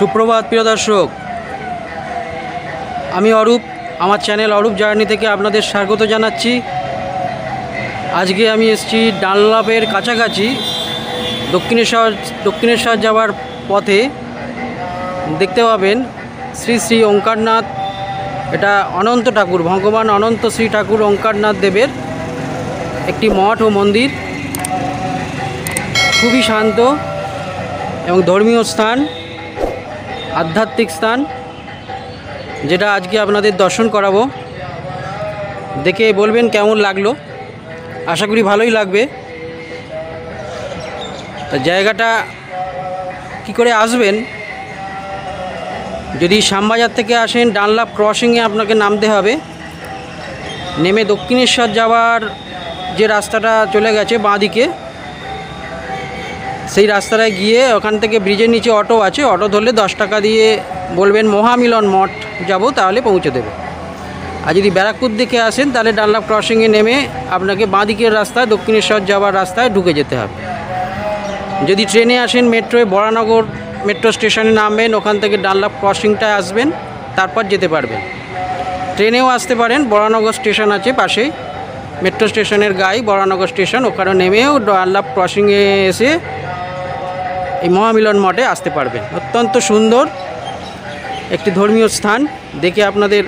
সুপ্রভাত প্রিয় দর্শক, আমি অরূপ, আমার চ্যানেল অরূপ জার্নি থেকে আপনাদের স্বাগত জানাচ্ছি। আজকে আমি এসেছি ডানলপের কাছাকাছি দক্ষিণেশ্বর যাওয়ার পথে দেখতে পাবেন শ্রী শ্রী ওঙ্কারনাথ। এটা অনন্ত ঠাকুর, ভগবান অনন্ত শ্রী ঠাকুর ওঙ্কারনাথ দেবের একটি মঠ ও মন্দির। খুবই শান্ত এবং ধর্মীয় স্থান, আধ্যাত্মিক স্থান, যেটা আজকে আপনাদের দর্শন করাবো। দেখে বলবেন কেমন লাগলো। আশা করি ভালোই লাগবে। তা জায়গাটা কি করে আসবেন, যদি শ্যামবাজার থেকে আসেন ডানলপ ক্রসিংয়ে আপনাকে নামতে হবে। নেমে দক্ষিণেশ্বর যাওয়ার যে রাস্তাটা চলে গেছে বাঁদিকে, সেই রাস্তাটায় গিয়ে ওখান থেকে ব্রিজের নিচে অটো আছে, অটো ধরলে 10 টাকা দিয়ে বলবেন মহামিলন মঠ যাব, তাহলে পৌঁছে দেবে। আর যদি ব্যারাকপুর দিকে আসেন তাহলে ডানলপ ক্রসিংয়ে নেমে আপনাকে বাঁদিকের রাস্তায় দক্ষিণেশ্বর যাওয়ার রাস্তায় ঢুকে যেতে হবে। যদি ট্রেনে আসেন মেট্রোয় বরানগর মেট্রো স্টেশনে নামবেন, ওখান থেকে ডানলপ ক্রসিংটায় আসবেন, তারপর যেতে পারবেন। ট্রেনেও আসতে পারেন, বরানগর স্টেশন আছে পাশেই, মেট্রো স্টেশনের গায়ে বরানগর স্টেশন, ওখানে নেমেও ডানলপ ক্রসিংয়ে এসে এই মহামিলন মঠে আসতে পারবেন। অত্যন্ত সুন্দর একটি ধর্মীয় স্থান, দেখে আপনাদের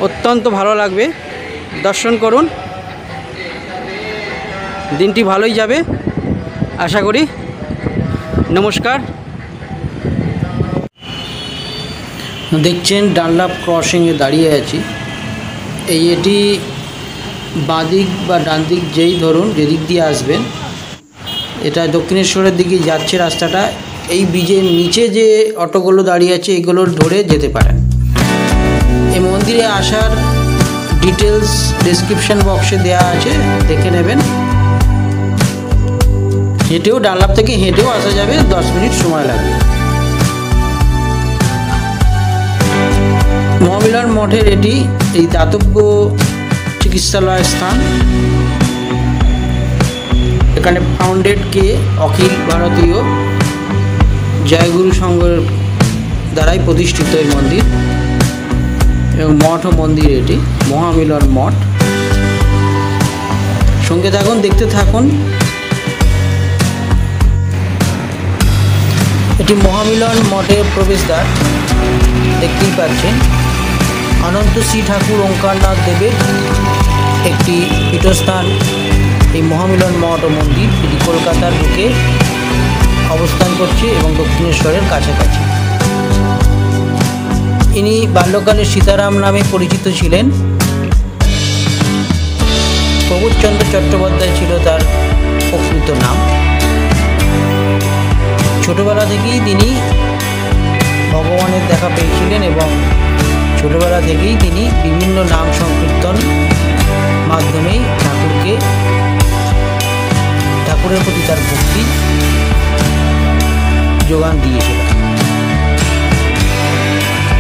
অত্যন্ত ভালো লাগবে। দর্শন করুন, দিনটি ভালোই যাবে আশা করি। নমস্কার। দেখছেন ডানলপ ক্রসিংয়ে দাঁড়িয়ে আছি। এটি বাঁদিক বা ডান দিক যেই ধরুন, যেদিক দিয়ে আসবেন, এটা দক্ষিণেশ্বরের দিকে যাচ্ছে রাস্তাটা। এই ব্রিজের নিচে যে অটোগুলো দাঁড়িয়ে আছে এগুলো ধরে যেতে পারেন। এই মন্দিরে আসার ডিটেলস ডেসক্রিপশন বক্সে দেওয়া আছে, দেখে নেবেন। হেঁটেও ডানলপ থেকে হেঁটেও আসা যাবে, 10 মিনিট সময় লাগবে। মহামিলন মঠের এটি এই দাতব্য চিকিৎসালয় স্থান। এখানে ফাউন্ডেড কে অখিল ভারতীয় জয়গুরু সংঘের দ্বারাই প্রতিষ্ঠিত এই মন্দির এবং মঠ ও মন্দির। এটি মহামিলন মঠ। সঙ্গে থাকুন, দেখতে থাকুন। এটি মহামিলন মঠের প্রবেশদ্বার, দেখতেই পাচ্ছেন। অনন্ত শ্রী ঠাকুর ওঙ্কারনাথ দেবের একটি পীঠস্থান এই মহামিলন মঠ ও মন্দির। এটি কলকাতার বুকে অবস্থান করছে এবং দক্ষিণেশ্বরের কাছাকাছি। ইনি বাল্যকালে সীতারাম নামে পরিচিত ছিলেন। প্রবোধচন্দ্র চট্টোপাধ্যায় ছিল তার প্রকৃত নাম। ছোটবেলা থেকেই তিনি ভগবানের দেখা পেয়েছিলেন এবং ছোটবেলা থেকেই তিনি বিভিন্ন নাম সংকীর্তন মাধ্যমেই ঠাকুরের প্রতি তার ভক্তি যোগান দিয়েছিলেন।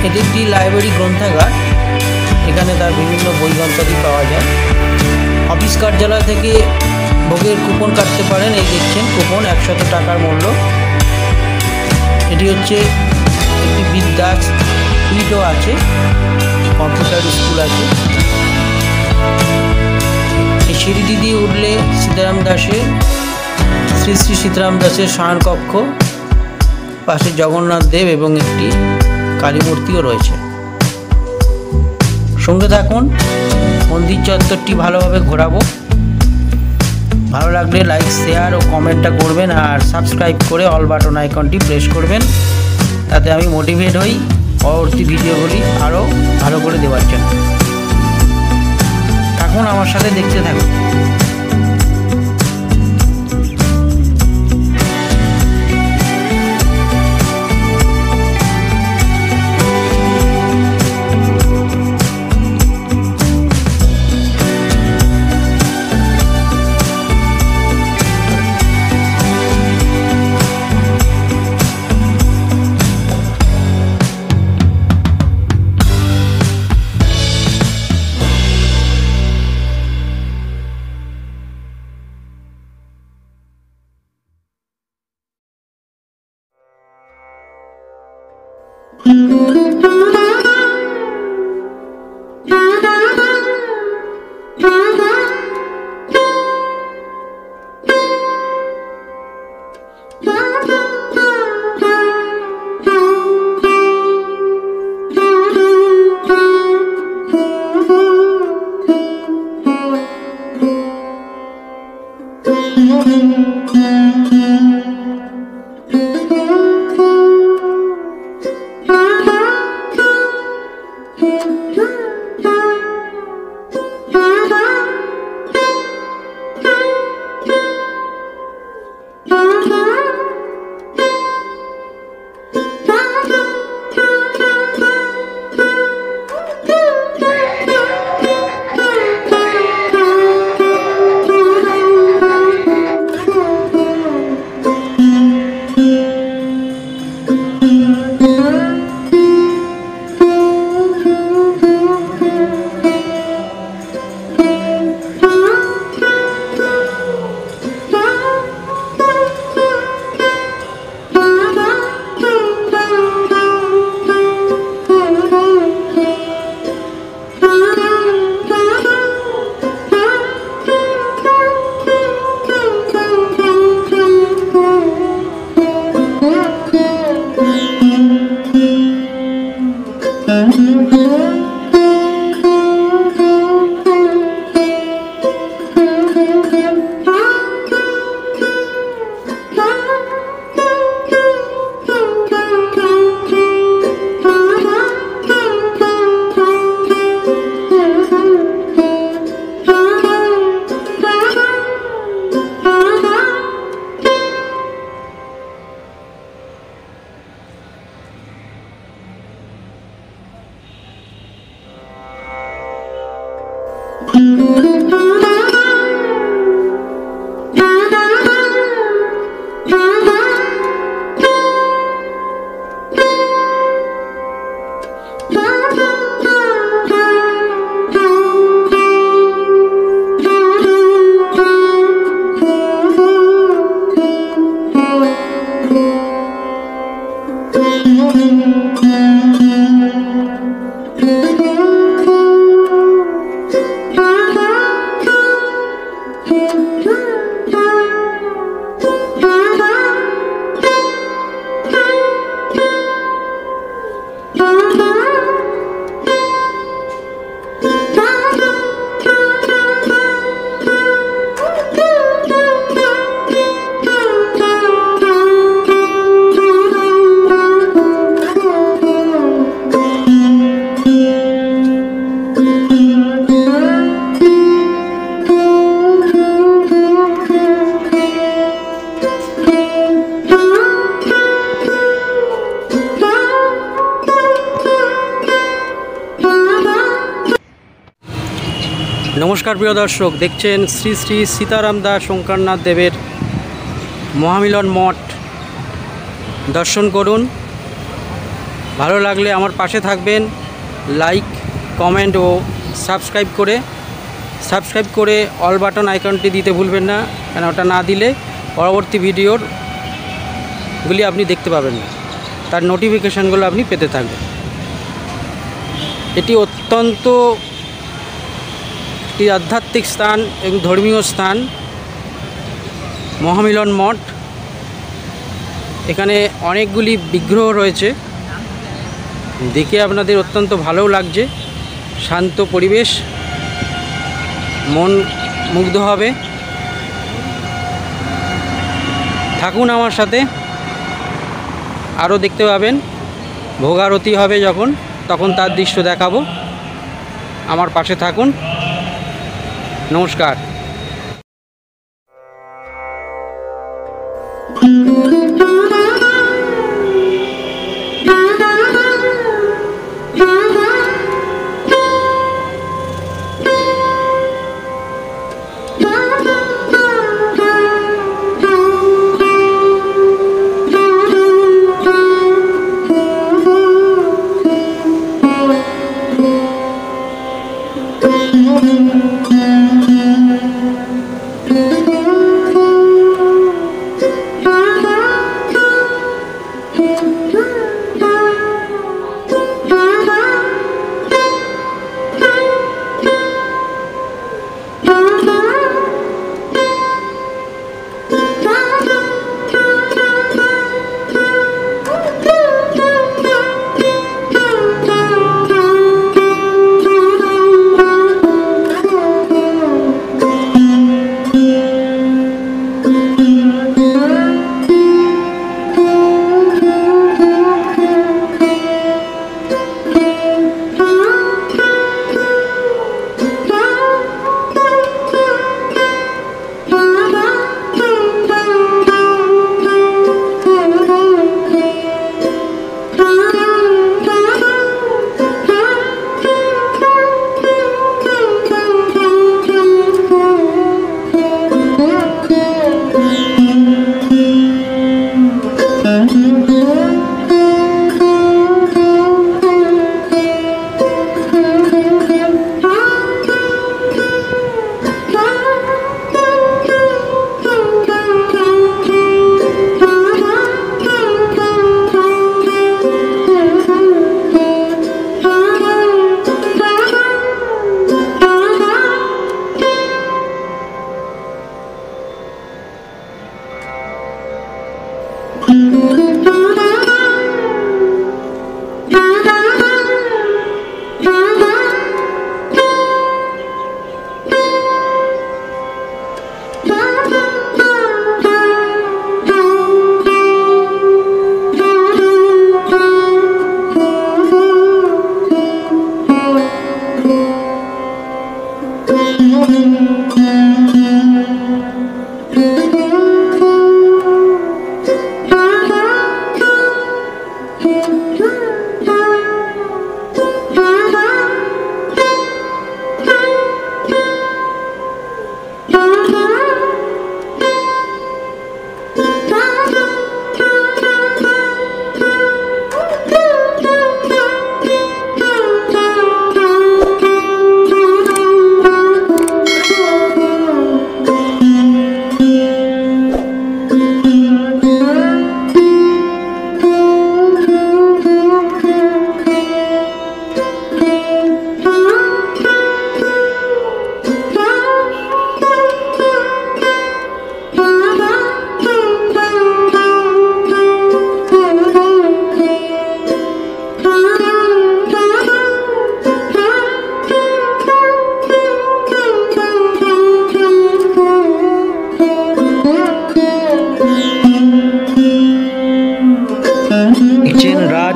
এটি একটি লাইব্রেরি গ্রন্থাগার, এখানে তার বিভিন্ন বই গ্রন্থাদি পাওয়া যায়। অফিস কার্যালয় থেকে ভোগের কুপন কাটতে পারেন। এই দেখছেন কুপন 100 টাকার মূল্য। এটি হচ্ছে একটি বিদ্যাপীঠও আছে, কম্পিউটার স্কুল আছে। এই সিঁড়িটি দিয়ে উঠলে সীতারাম দাসের শ্রী শ্রী সীতারাম দাসের শয়নকক্ষ, পাশে জগন্নাথ দেব এবং একটি কালী মূর্তিও রয়েছে। সঙ্গে থাকুন, মন্দির চত্বরটি ভালোভাবে ঘোরাবো। ভালো লাগলে লাইক, শেয়ার ও কমেন্টটা করবেন, আর সাবস্ক্রাইব করে অল বাটন আইকনটি প্রেস করবেন, তাতে আমি মোটিভেট হই পরবর্তী ভিডিওগুলি আরও ভালো করে দেওয়ার জন্য। থাকুন আমার সাথে, দেখতে থাকুন। नमस्कार प्रिय दर्शक देखছেন श्री श्री सीताराम दास शंकरनाथ देवेर महामिलन मठ दर्शन करुन। भालो लागले आमार पाशे थाकबेन, लाइक कमेंट और सबस्क्राइब करे अल बाटन आइकनटी दीते भूलबेन ना, कारण ओटा ना दिले परवर्ती भिडियोगुली आपनी देखते पाबेन ना, तार नोटिफिकेशनगुलो आपनी पेते थाकबेन। एटी अत्यंत आध्यात्मिक स्थान एवं धर्मीय स्थान महामिलन मठ। एखाने अनेकगुली विग्रह रयेछे, देखे आपनादेर अत्यंत भालो लागछे, शांत परिवेश, मन मुग्ध होबे। थाकुन आमार साथे, आरो देखते पाबेन भोगारती होबे जखन, तखन तार दृश्य देखाबो। आमार पाशे थाकुन। नमस्कार।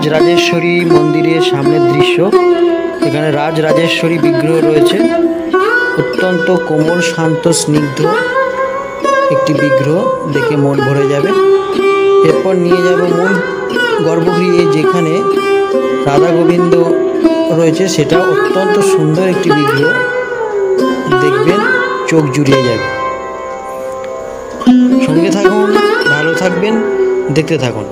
রাজরাজেশ্বরী মন্দিরের সামনের দৃশ্য। এখানে রাজরাজেশ্বরী বিগ্রহ রয়েছে, অত্যন্ত কোমল, শান্ত, স্নিগ্ধ একটি বিগ্রহ, দেখে মন ভরে যাবে। এরপর নিয়ে যাব মূল গর্ভগৃহে, যেখানে রাধা গোবিন্দ রয়েছে। সেটা অত্যন্ত সুন্দর একটি বিগ্রহ, দেখবেন চোখ জুড়িয়ে যাবে। সঙ্গে থাকুন, ভালো থাকবেন, দেখতে থাকুন।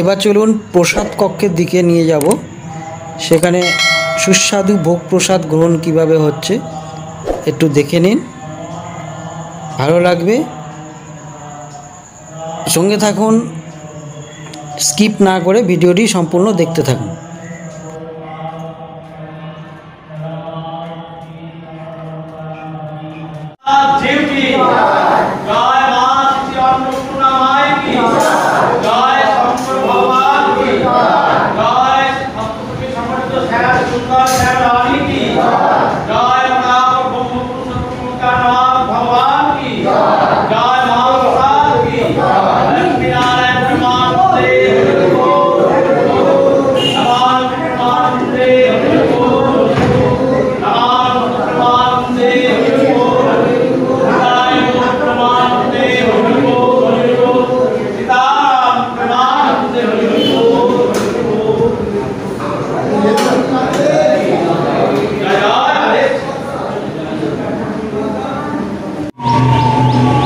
এবার চলুন প্রসাদ কক্ষের দিকে নিয়ে যাব। সেখানে সুস্বাদু ভোগ প্রসাদ গ্রহণ কিভাবে হচ্ছে একটু দেখে নিন, ভালো লাগবে। সঙ্গে থাকুন, স্কিপ না করে ভিডিওটি সম্পূর্ণ দেখতে থাকুন।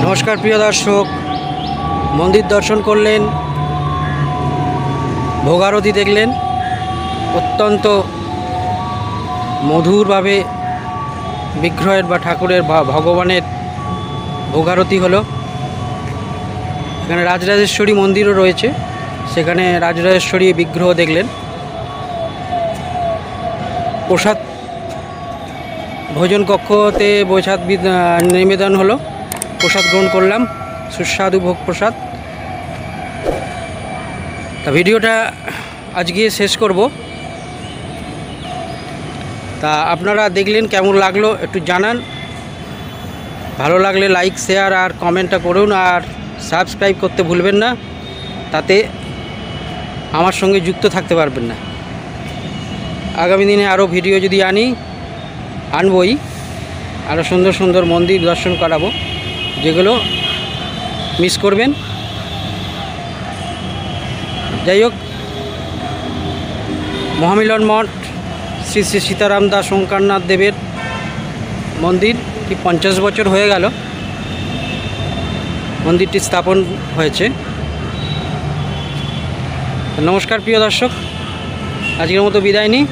নমস্কার প্রিয় দর্শক, মন্দির দর্শন করলেন, ভোগারতি দেখলেন, অত্যন্ত মধুরভাবে বিগ্রহের বা ঠাকুরের বা ভগবানের ভোগারতি হলো। এখানে রাজরাজেশ্বরী মন্দিরও রয়েছে, সেখানে রাজরাজেশ্বরী বিগ্রহ দেখলেন। প্রসাদ ভোজন কক্ষতে প্রসাদ নিবেদন হলো, প্রসাদ গ্রহণ করলাম, সুস্বাদু ভোগ প্রসাদ। তা ভিডিওটা আজকে শেষ করব। তা আপনারা দেখলেন, কেমন লাগলো একটু জানান। ভালো লাগলে লাইক, শেয়ার আর কমেন্টটা করুন, আর সাবস্ক্রাইব করতে ভুলবেন না, তাতে আমার সঙ্গে যুক্ত থাকতে পারবেন না। আগামী দিনে আরও ভিডিও যদি আনবই, আরও সুন্দর সুন্দর মন্দির দর্শন করাবো, যেগুলো মিস করবেন। যাই হোক, মহামিলন মঠ শ্রী শ্রী সীতারাম দাস ওঙ্কারনাথ দেবের মন্দিরটি 50 বছর হয়ে গেল মন্দিরটি স্থাপন হয়েছে। নমস্কার প্রিয় দর্শক, আজকের মতো বিদায় নিই।